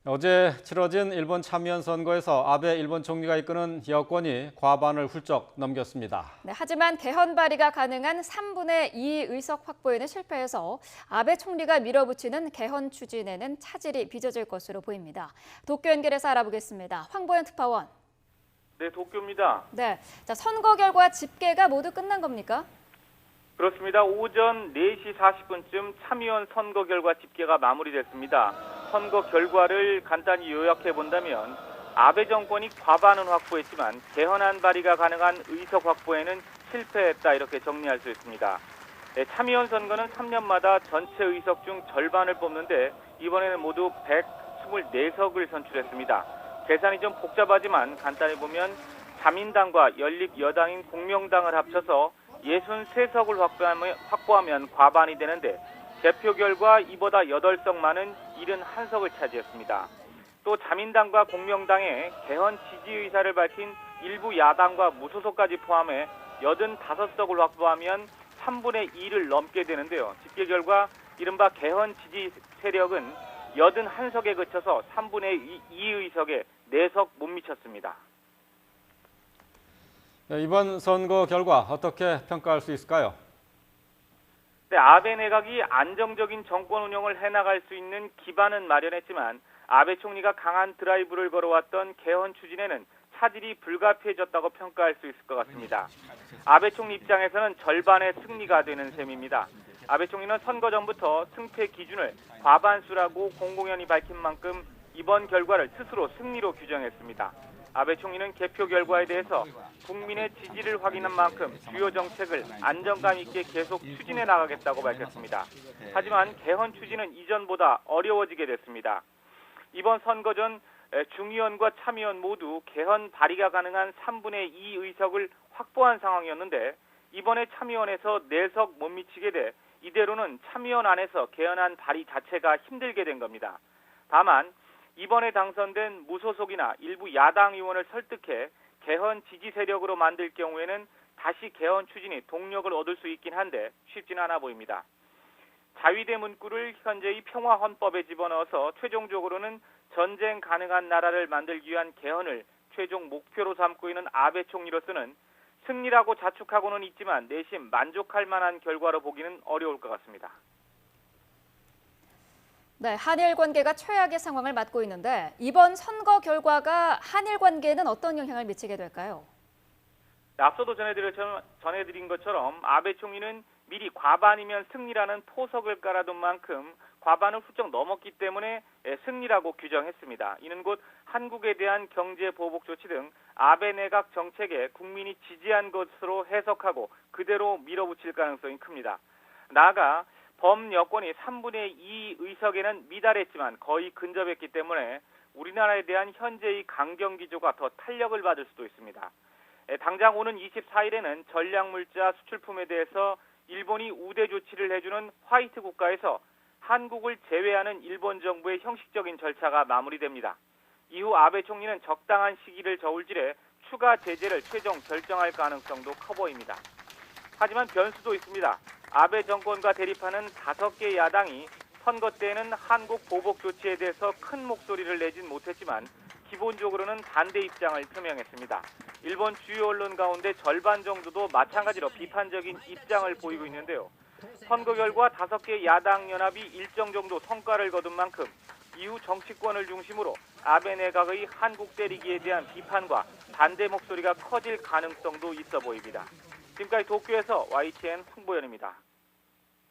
어제 치러진 일본 참의원 선거에서 아베 일본 총리가 이끄는 여권이 과반을 훌쩍 넘겼습니다. 네, 하지만 개헌 발의가 가능한 3분의 2 의석 확보에는 실패해서 아베 총리가 밀어붙이는 개헌 추진에는 차질이 빚어질 것으로 보입니다. 도쿄 연결해서 알아보겠습니다. 황보현 특파원. 네, 도쿄입니다. 네, 선거 결과 집계가 모두 끝난 겁니까? 그렇습니다. 오전 4시 40분쯤 참의원 선거 결과 집계가 마무리됐습니다. 선거 결과를 간단히 요약해 본다면 아베 정권이 과반은 확보했지만 개헌안 발의가 가능한 의석 확보에는 실패했다, 이렇게 정리할 수 있습니다. 네, 참의원 선거는 3년마다 전체 의석 중 절반을 뽑는데 이번에는 모두 124석을 선출했습니다. 계산이 좀 복잡하지만 간단히 보면 자민당과 연립 여당인 공명당을 합쳐서 63석을 확보하면 과반이 되는데 개표 결과 이보다 8석 많은 71석을 차지했습니다. 또 자민당과 공명당의 개헌 지지 의사를 밝힌 일부 야당과 무소속까지 포함해 85석을 확보하면 3분의 2를 넘게 되는데요. 집계 결과 이른바 개헌 지지 세력은 81석에 그쳐서 3분의 2 의석에 4석 못 미쳤습니다. 이번 선거 결과 어떻게 평가할 수 있을까요? 네, 아베 내각이 안정적인 정권 운영을 해나갈 수 있는 기반은 마련했지만 아베 총리가 강한 드라이브를 걸어왔던 개헌 추진에는 차질이 불가피해졌다고 평가할 수 있을 것 같습니다. 아베 총리 입장에서는 절반의 승리가 되는 셈입니다. 아베 총리는 선거 전부터 승패 기준을 과반수라고 공공연히 밝힌 만큼 이번 결과를 스스로 승리로 규정했습니다. 아베 총리는 개표 결과에 대해서 국민의 지지를 확인한 만큼 주요 정책을 안정감 있게 계속 추진해 나가겠다고 밝혔습니다. 하지만 개헌 추진은 이전보다 어려워지게 됐습니다. 이번 선거 전 중의원과 참의원 모두 개헌 발의가 가능한 3분의 2 의석을 확보한 상황이었는데 이번에 참의원에서 4석 못 미치게 돼 이대로는 참의원 안에서 개헌안 발의 자체가 힘들게 된 겁니다. 다만 이번에 당선된 무소속이나 일부 야당 의원을 설득해 개헌 지지 세력으로 만들 경우에는 다시 개헌 추진이 동력을 얻을 수 있긴 한데 쉽지는 않아 보입니다. 자위대 문구를 현재의 평화 헌법에 집어넣어서 최종적으로는 전쟁 가능한 나라를 만들기 위한 개헌을 최종 목표로 삼고 있는 아베 총리로서는 승리라고 자축하고는 있지만 내심 만족할 만한 결과로 보기는 어려울 것 같습니다. 네, 한일 관계가 최악의 상황을 맞고 있는데 이번 선거 결과가 한일 관계에는 어떤 영향을 미치게 될까요? 앞서도 전해드린 것처럼 아베 총리는 미리 과반이면 승리라는 포석을 깔아둔 만큼 과반을 훌쩍 넘었기 때문에 승리라고 규정했습니다. 이는 곧 한국에 대한 경제 보복 조치 등 아베 내각 정책에 국민이 지지한 것으로 해석하고 그대로 밀어붙일 가능성이 큽니다. 나아가 범여권이 3분의 2 의석에는 미달했지만 거의 근접했기 때문에 우리나라에 대한 현재의 강경 기조가 더 탄력을 받을 수도 있습니다. 당장 오는 24일에는 전략물자 수출품에 대해서 일본이 우대 조치를 해주는 화이트 국가에서 한국을 제외하는 일본 정부의 형식적인 절차가 마무리됩니다. 이후 아베 총리는 적당한 시기를 저울질해 추가 제재를 최종 결정할 가능성도 커 보입니다. 하지만 변수도 있습니다. 아베 정권과 대립하는 5개 야당이 선거 때에는 한국 보복 조치에 대해서 큰 목소리를 내진 못했지만 기본적으로는 반대 입장을 표명했습니다. 일본 주요 언론 가운데 절반 정도도 마찬가지로 비판적인 입장을 보이고 있는데요. 선거 결과 5개 야당 연합이 일정 정도 성과를 거둔 만큼 이후 정치권을 중심으로 아베 내각의 한국 때리기에 대한 비판과 반대 목소리가 커질 가능성도 있어 보입니다. 지금까지 도쿄에서 YTN 황보현입니다.